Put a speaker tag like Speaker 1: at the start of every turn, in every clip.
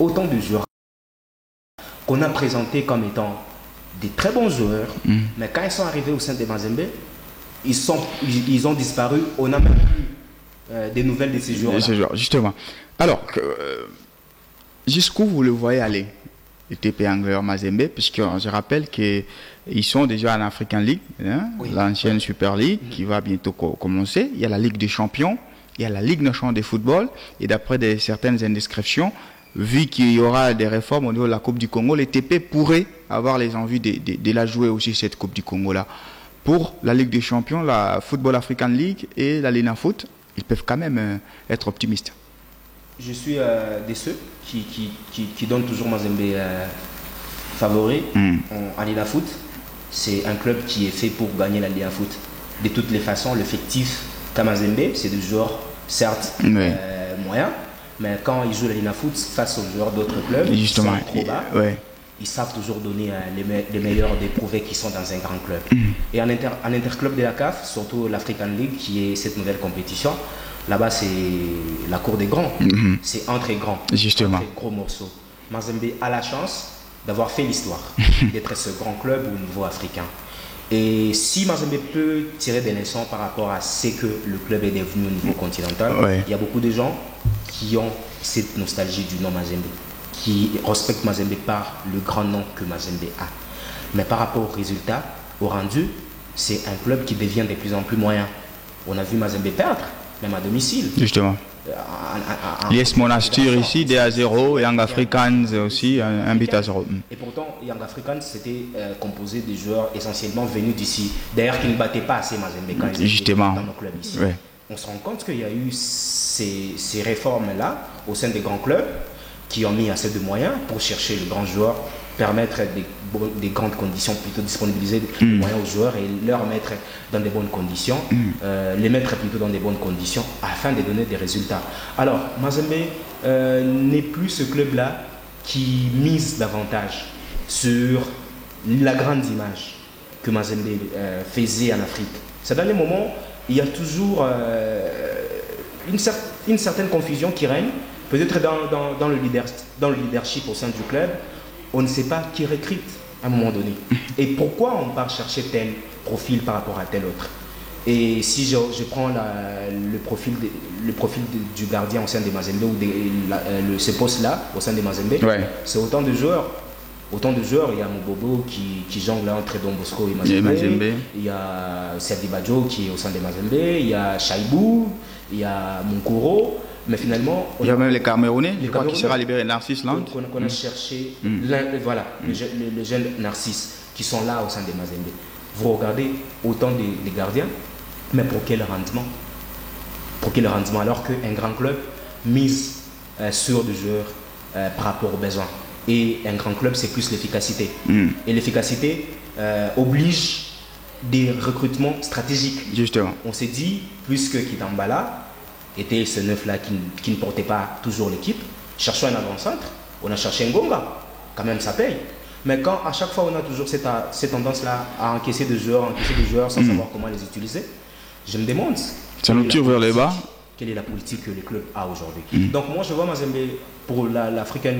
Speaker 1: autant de joueurs qu'on a présentés comme étant des très bons joueurs, mais quand ils sont arrivés au sein de Mazembe, ils ont disparu. On n'a même plus des nouvelles de ces joueurs.
Speaker 2: Justement. Alors, jusqu'où vous le voyez aller, le TP Angler Mazembe, puisque je rappelle qu'ils sont déjà en African League, hein, l'ancienne Super League, qui va bientôt commencer. Il y a la Ligue des Champions, il y a la Ligue nationale de football, et d'après certaines indiscrétions, vu qu'il y aura des réformes au niveau de la Coupe du Congo, les TP pourraient avoir les envies de la jouer aussi, cette Coupe du Congo-là. Pour la Ligue des Champions, la Football African League et la Lina Foot, ils peuvent quand même être optimistes.
Speaker 1: Je suis de ceux qui donnent toujours Mazembe favori en Lina Foot. C'est un club qui est fait pour gagner la Lina Foot. De toutes les façons, l'effectif qu'a Mazembe, c'est des joueurs certes moyens, mais quand ils jouent la Lina Foot face aux joueurs d'autres clubs,
Speaker 2: justement,
Speaker 1: qui sont trop bas, ils savent toujours donner les meilleurs des prouvés qui sont dans un grand club. Et en interclub de la CAF, surtout l'African League, qui est cette nouvelle compétition, là-bas c'est la cour des grands, c'est entre grands,
Speaker 2: justement.
Speaker 1: Entre gros morceaux. Mazembe a la chance d'avoir fait l'histoire, d'être ce grand club au niveau africain. Et si Mazembe peut tirer des leçons par rapport à ce que le club est devenu au niveau continental, il y a beaucoup de gens qui ont cette nostalgie du nom Mazembe, qui respectent Mazembe par le grand nom que Mazembe a. Mais par rapport aux résultats, au rendu, c'est un club qui devient de plus en plus moyen. On a vu Mazembe perdre, même à domicile.
Speaker 2: Justement. L'IS Monastir ici, 2-0, Young Africans aussi, un but à 0.
Speaker 1: Et pourtant, Young Africans, c'était composé de joueurs essentiellement venus d'ici. D'ailleurs, qui ne battaient pas assez Mazembe quand ils étaient dans nos clubs ici. On se rend compte qu'il y a eu ces réformes-là au sein des grands clubs qui ont mis assez de moyens pour chercher le grand joueur, permettre des grandes conditions, plutôt disponibiliser des moyens aux joueurs et leur mettre dans des bonnes conditions, les mettre plutôt dans des bonnes conditions afin de donner des résultats. Alors, Mazembe n'est plus ce club-là qui mise davantage sur la grande image que Mazembe faisait en Afrique. C'est dans les moments, il y a toujours une certaine confusion qui règne, peut-être dans le leadership au sein du club. On ne sait pas qui recrute à un moment donné. Et pourquoi on part chercher tel profil par rapport à tel autre. Et si je prends le profil du gardien au sein des Mazembe ou ce poste-là au sein des Mazembe, c'est autant de joueurs. Il y a Mobobo qui jongle entre Don Bosco et Mazembe. Il y a Serdi Badjo qui est au sein des Mazembe. Il y a Chaibou, il y a Moukoro. Mais finalement,
Speaker 2: il y a même les Camerounais, je crois qu'il sera libéré, Narcisse Land.
Speaker 1: On a cherché les jeunes Narcisses qui sont là au sein des Mazembe. Vous regardez autant des gardiens, mais pour quel rendement? Pour quel rendement? Alors qu'un grand club mise sur des joueurs par rapport aux besoins. Et un grand club, c'est plus l'efficacité. Et l'efficacité oblige des recrutements stratégiques.
Speaker 2: Justement.
Speaker 1: On s'est dit, puisque Kitambala était ce neuf-là qui ne portait pas toujours l'équipe, cherchons un avant-centre, on a cherché Ngonga, quand même ça paye. Mais quand à chaque fois on a toujours cette tendance-là à encaisser des joueurs sans savoir comment les utiliser, je me demande...
Speaker 2: Ça nous tire vers les bas.
Speaker 1: Quelle est la politique que le club a aujourd'hui? Donc moi je vois Mazembe pour l'African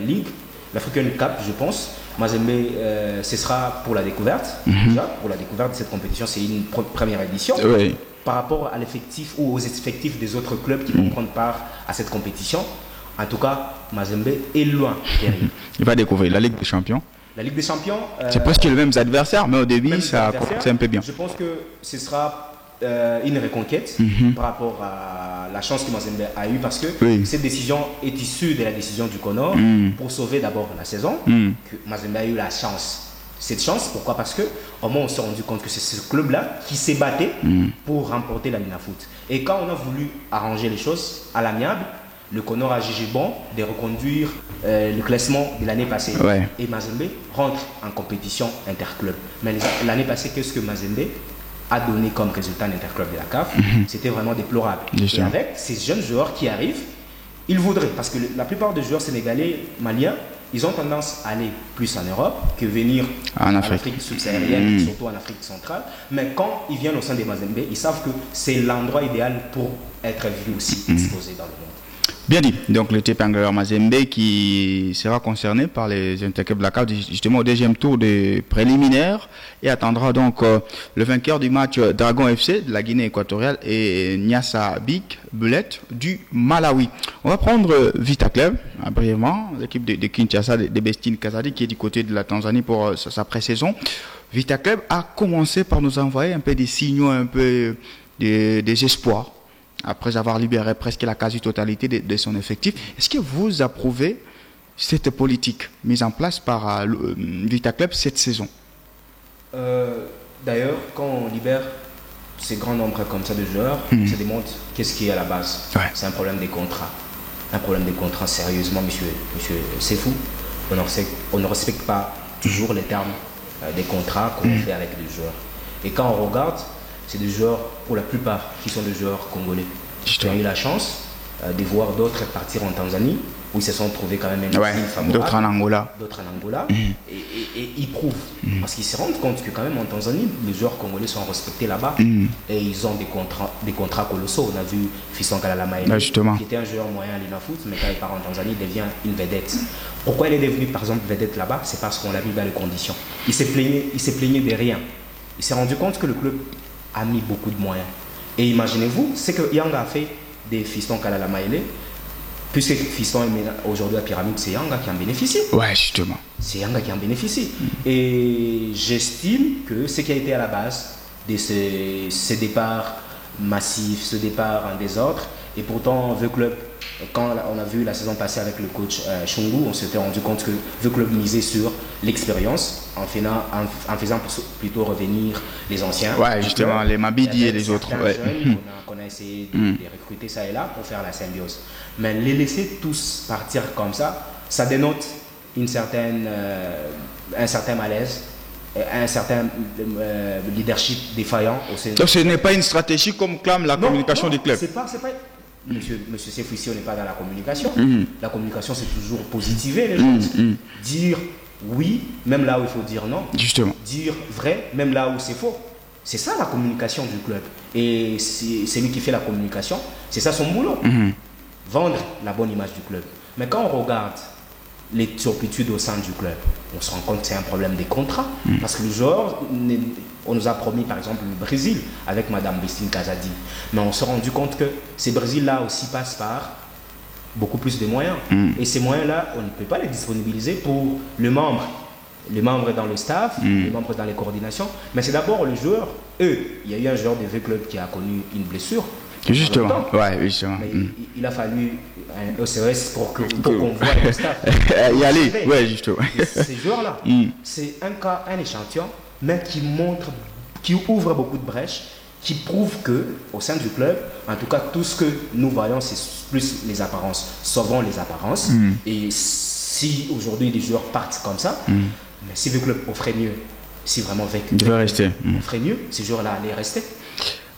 Speaker 1: League, l'African Cup je pense. Mazembe, ce sera pour la découverte. Déjà, pour la découverte de cette compétition, c'est une première édition. Par rapport à l'effectif ou aux effectifs des autres clubs qui vont prendre part à cette compétition, en tout cas, Mazembe est loin derrière.
Speaker 2: Il va découvrir la Ligue des Champions.
Speaker 1: La Ligue des Champions...
Speaker 2: c'est presque les mêmes adversaires, mais au début, ça c'est un peu bien.
Speaker 1: Je pense que ce sera une reconquête par rapport à la chance que Mazembe a eue, parce que cette décision est issue de la décision du CONOR pour sauver d'abord la saison, que Mazembe a eu la chance. Cette chance, pourquoi? Parce qu'au moins on s'est rendu compte que c'est ce club-là qui s'est battu pour remporter la Lina Foot. Et quand on a voulu arranger les choses à l'amiable, le CONOR a jugé bon de reconduire le classement de l'année passée. Et Mazembe rentre en compétition interclub. Mais l'année passée, qu'est-ce que Mazembe a donné comme résultat en interclub de la CAF? C'était vraiment déplorable. Et avec ces jeunes joueurs qui arrivent, ils voudraient, parce que la plupart des joueurs sénégalais, maliens, ils ont tendance à aller plus en Europe que venir en Afrique subsaharienne, surtout en Afrique centrale. Mais quand ils viennent au sein des Mazembe, ils savent que c'est l'endroit idéal pour être vu aussi exposé dans le monde.
Speaker 2: Bien dit. Donc le TP Angler Mazembe qui sera concerné par les Interclubs de la CAF justement au deuxième tour des préliminaires et attendra donc le vainqueur du match Dragon FC de la Guinée équatoriale et Nyassa Big Bullet du Malawi. On va prendre Vita Club brièvement, l'équipe de Kinshasa de Bestine Kazadi qui est du côté de la Tanzanie pour sa pré-saison. Vita Club a commencé par nous envoyer un peu des signaux, un peu des espoirs, après avoir libéré presque la quasi-totalité de son effectif. Est-ce que vous approuvez cette politique mise en place par Vita Club cette saison?
Speaker 1: D'ailleurs, quand on libère ces grands nombres comme ça de joueurs, ça démontre qu'est-ce qui est à la base. Ouais. C'est un problème des contrats. Un problème des contrats, sérieusement, monsieur c'est fou. On ne respecte pas toujours les termes des contrats qu'on fait avec les joueurs. Et quand on regarde, c'est des joueurs, pour la plupart, qui sont des joueurs congolais. J'ai eu la chance de voir d'autres partir en Tanzanie, où ils se sont trouvés quand même
Speaker 2: favorable. D'autres en Angola.
Speaker 1: Et ils prouvent. Parce qu'ils se rendent compte que quand même en Tanzanie, les joueurs congolais sont respectés là-bas. Et ils ont des contrats colossaux. On a vu Fiston Kalalamae, qui était un joueur moyen à l'Inafoot, mais quand il part en Tanzanie, il devient une vedette. Pourquoi il est devenu, par exemple, vedette là-bas? C'est parce qu'on l'a vu dans les conditions. Il s'est plaigné de rien. Il s'est rendu compte que le club a mis beaucoup de moyens. Et imaginez-vous, c'est que Yanga a fait des Fiston Kalalamae. Puisque Fiston est aujourd'hui à Pyramide, c'est Yanga qui en bénéficie.
Speaker 2: Ouais, justement.
Speaker 1: C'est Yanga qui en bénéficie. Et j'estime que ce qui a été à la base de ce départ massif, ce départ en désordre, et pourtant, The Club, quand on a vu la saison passée avec le coach Chungu, on s'était rendu compte que The Club misait sur l'expérience en faisant plutôt revenir les anciens.
Speaker 2: Ouais, justement, les Mabidi et les autres. Ouais.
Speaker 1: Jeunes qu'on a essayé de recruter ça et là pour faire la symbiose. Mais les laisser tous partir comme ça dénote un certain malaise, un certain leadership défaillant au sein.
Speaker 2: Donc ce n'est pas une stratégie comme clame la communication du club.
Speaker 1: C'est pas. Monsieur Sefou, ici on n'est pas dans la communication. La communication, c'est toujours positiver les gens. Dire oui, même là où il faut dire non.
Speaker 2: Justement.
Speaker 1: Dire vrai, même là où c'est faux. C'est ça la communication du club. Et c'est lui qui fait la communication. C'est ça son boulot. Vendre la bonne image du club. Mais quand on regarde les turpitudes au sein du club, on se rend compte que c'est un problème des contrats. Parce que le joueur, on nous a promis par exemple le Brésil avec Madame Bestine Kazadi. Mais on s'est rendu compte que ces Brésils-là aussi passent par beaucoup plus de moyens. Et ces moyens-là, on ne peut pas les disponibiliser pour les membres dans le staff, les membres dans les coordinations. Mais c'est d'abord le joueur. Il y a eu un joueur de V-Club qui a connu une blessure.
Speaker 2: Justement, ouais, justement.
Speaker 1: Mais il a fallu un OCS pour qu'on voit le staff.
Speaker 2: Y aller, ouais, justement.
Speaker 1: Ces joueurs-là, c'est un échantillon, mais qui ouvre beaucoup de brèches, qui prouve que au sein du club, en tout cas, tout ce que nous voyons, c'est plus les apparences. Sauvons les apparences. Et si aujourd'hui les joueurs partent comme ça, mais si le club offrait mieux, si vraiment offrait mieux, ces joueurs-là allaient rester.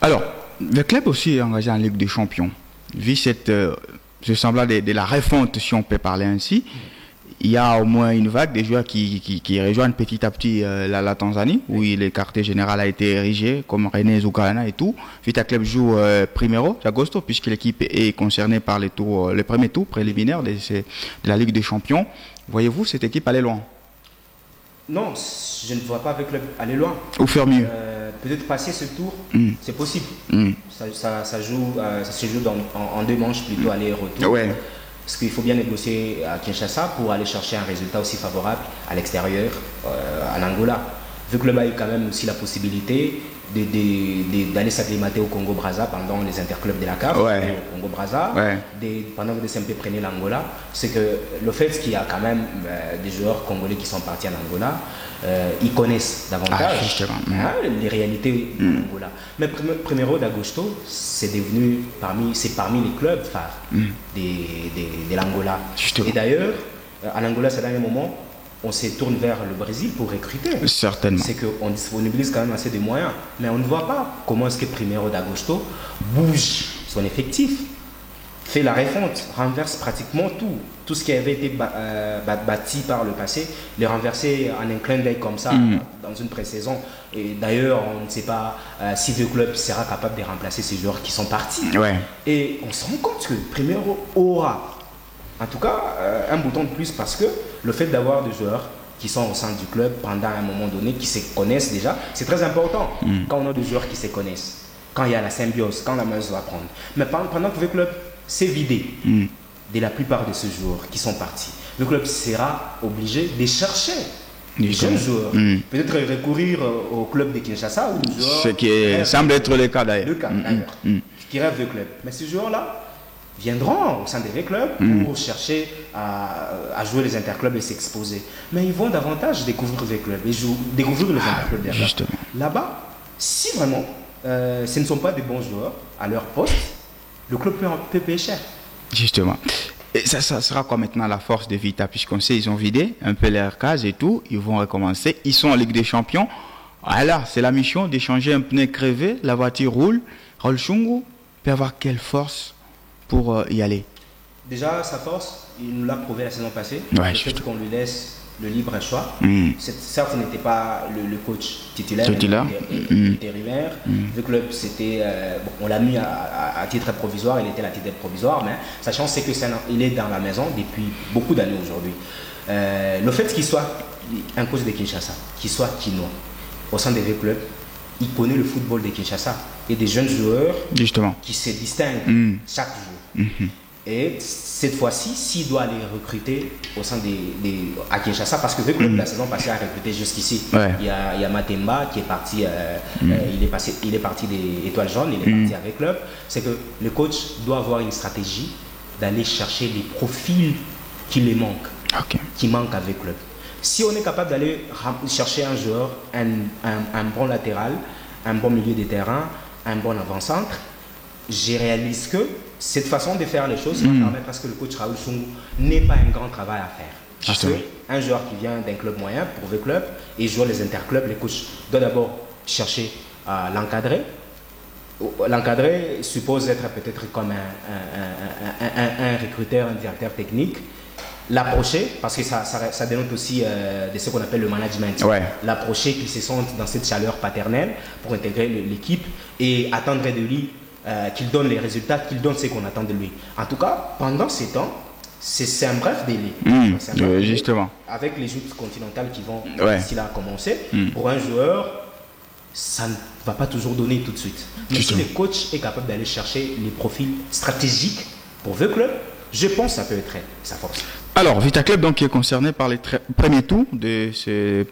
Speaker 2: Alors, le club aussi est engagé en Ligue des Champions. Vu ce semblant de la refonte, si on peut parler ainsi, il y a au moins une vague des joueurs qui rejoignent petit à petit la Tanzanie, où le quartier général a été érigé, comme René Zoukalana et tout. Vita Club joue Primero d'Agosto, puisque l'équipe est concernée par le premier tour préliminaire de la Ligue des Champions. Voyez-vous cette équipe aller loin?
Speaker 1: Non, je ne vois pas avec le club aller loin.
Speaker 2: Ou faire mieux.
Speaker 1: Peut-être passer ce tour, c'est possible. Ça se joue en deux manches plutôt aller-retour.
Speaker 2: Ouais.
Speaker 1: Parce qu'il faut bien négocier à Kinshasa pour aller chercher un résultat aussi favorable à l'extérieur, en Angola. Vu que le club a eu quand même aussi la possibilité d'aller s'acclimater au Congo-Brazza pendant les interclubs de la CAF, au Congo-Brazza, pendant que le SMP prenait l'Angola, c'est que le fait qu'il y a quand même des joueurs congolais qui sont partis en Angola, ils connaissent davantage les réalités de l'Angola. Mais Primero d'Agosto, c'est parmi les clubs phares de l'Angola. Et d'ailleurs, à l'Angola, c'est dernier moment, on se tourne vers le Brésil pour recruter.
Speaker 2: Certainement.
Speaker 1: C'est qu'on disponibilise quand même assez de moyens. Mais on ne voit pas comment est-ce que Primero d'Agosto bouge son effectif. fait la refonte, renverse pratiquement tout ce qui avait été bâti par le passé, les renverser en un clin d'œil comme ça dans une pré-saison. Et d'ailleurs, on ne sait pas si le club sera capable de remplacer ces joueurs qui sont partis.
Speaker 2: Ouais.
Speaker 1: Et on se rend compte que Primero aura, en tout cas, un bouton de plus parce que le fait d'avoir des joueurs qui sont au sein du club pendant un moment donné, qui se connaissent déjà, c'est très important quand on a des joueurs qui se connaissent, quand il y a la symbiose, quand la main va prendre. Mais pendant que le club s'est vidé de la plupart de ces joueurs qui sont partis, le club sera obligé de chercher des jeunes joueurs. Peut-être recourir au club de Kinshasa ou aux joueurs.
Speaker 2: Ce qui semble être le cas d'ailleurs.
Speaker 1: Qui rêvent de club. Mais ces joueurs-là viendront au sein des clubs pour chercher à jouer les interclubs et s'exposer. Mais ils vont davantage découvrir les clubs et découvrir les interclubs derrière. Là-bas, si vraiment ce ne sont pas des bons joueurs à leur poste, le club peut payer cher.
Speaker 2: Justement. Et ça sera quoi maintenant la force de Vita, puisqu'on sait ils ont vidé un peu leur case et tout, ils vont recommencer, ils sont en Ligue des Champions. Alors, c'est la mission d'échanger un pneu crevé, la voiture roule. Raoul Shungu peut avoir quelle force pour y aller?
Speaker 1: Déjà, sa force, il nous l'a prouvé la saison passée.
Speaker 2: Ouais,
Speaker 1: le fait qu'on lui laisse le libre choix. Certes, ce n'était pas le coach titulaire, intérimaire. Le club, c'était, on l'a mis à titre provisoire, il était à titre provisoire, mais sa chance, c'est qu'il est dans la maison depuis beaucoup d'années aujourd'hui. Le fait qu'il soit un coach de Kinshasa, qu'il soit chinois, au sein des clubs, il connaît le football de Kinshasa et des jeunes joueurs qui se distinguent chaque jour. Et cette fois-ci, s'il doit aller recruter au sein à Kinshasa, parce que le club la saison passée a recruté jusqu'ici, il y a Matemba qui est parti, il est parti des Étoiles Jaunes, il est parti avec le club. C'est que le coach doit avoir une stratégie d'aller chercher les profils qui les manquent, qui manquent avec le club. Si on est capable d'aller chercher un joueur, un bon latéral, un bon milieu de terrain, un bon avant-centre, je réalise que cette façon de faire les choses va permettre à ce que le coach Raoul Shungu n'ait pas un grand travail à faire. Parce qu'un joueur qui vient d'un club moyen pour le club et joue les interclubs, le coach doit d'abord chercher à l'encadrer. L'encadrer suppose être peut-être comme un recruteur, un directeur technique. L'approcher, parce que ça dénote aussi de ce qu'on appelle le management. L'approcher, qu'il se sente dans cette chaleur paternelle pour intégrer l'équipe et attendre de lui qu'il donne les résultats, qu'il donne ce qu'on attend de lui. En tout cas, pendant ces temps, c'est un bref délai.
Speaker 2: Justement.
Speaker 1: Avec les joutes continentales qui vont ici là commencer, pour un joueur, ça ne va pas toujours donner tout de suite. Mais si le coach est capable d'aller chercher les profils stratégiques pour le club, je pense que ça peut être sa force.
Speaker 2: Alors, Vita Club donc, qui est concerné par les premiers tours de ce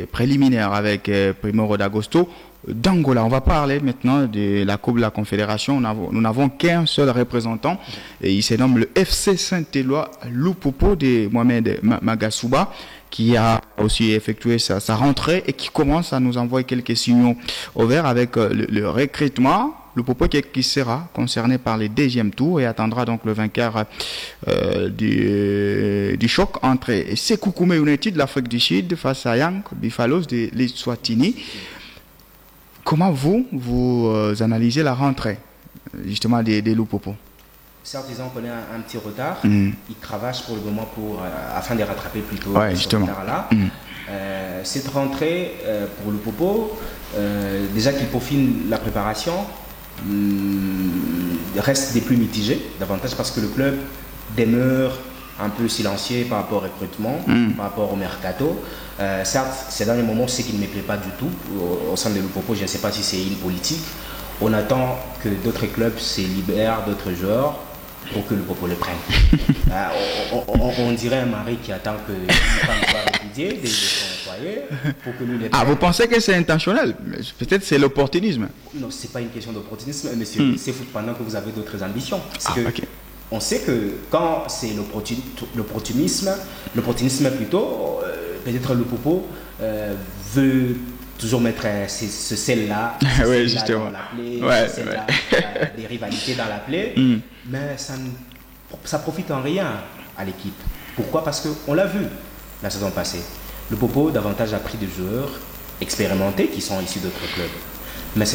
Speaker 2: préliminaire avec Primero d'Agosto d'Angola. On va parler maintenant de la Coupe de la Confédération. Nous n'avons qu'un seul représentant et il se nomme le FC Saint-Éloi Lupopo de Mohamed Magasuba, qui a aussi effectué sa rentrée et qui commence à nous envoyer quelques signaux au vert avec le recrutement. Le Popo qui sera concerné par les deuxièmes tours et attendra donc le vainqueur du choc entre Sékou Koumé United de l'Afrique du Sud face à Young Biffalos de l'Eswatini. Comment vous analysez la rentrée justement des Lupopo?
Speaker 1: Certes, ils ont connu un petit retard. Ils cravachent pour le moment afin de rattraper plutôt ce retard-là. Cette rentrée pour le Popo, déjà qu'ils peaufinent la préparation, reste des plus mitigés, davantage parce que le club demeure un peu silencieux par rapport au recrutement, par rapport au mercato. Certes, ces derniers moments, ce qui ne me plaît pas du tout au sein de Lupopo, je ne sais pas si c'est une politique. On attend que d'autres clubs se libèrent d'autres joueurs pour que le Popo le prenne. On dirait un mari qui attend que une femme soit répudiée de son foyer pour que nous les prenne.
Speaker 2: Vous pensez que c'est intentionnel? Peut-être c'est l'opportunisme.
Speaker 1: Non, ce n'est pas une question d'opportunisme, monsieur. C'est pendant que vous avez d'autres ambitions. On sait que quand c'est l'opportunisme plutôt, peut-être le Popo veut toujours mettre ce sel-là dans la plaie, des rivalités dans la plaie, mais ça profite en rien à l'équipe. Pourquoi? Parce qu'on l'a vu la saison passée. Le Popo davantage a pris des joueurs expérimentés qui sont issus d'autres clubs. Mais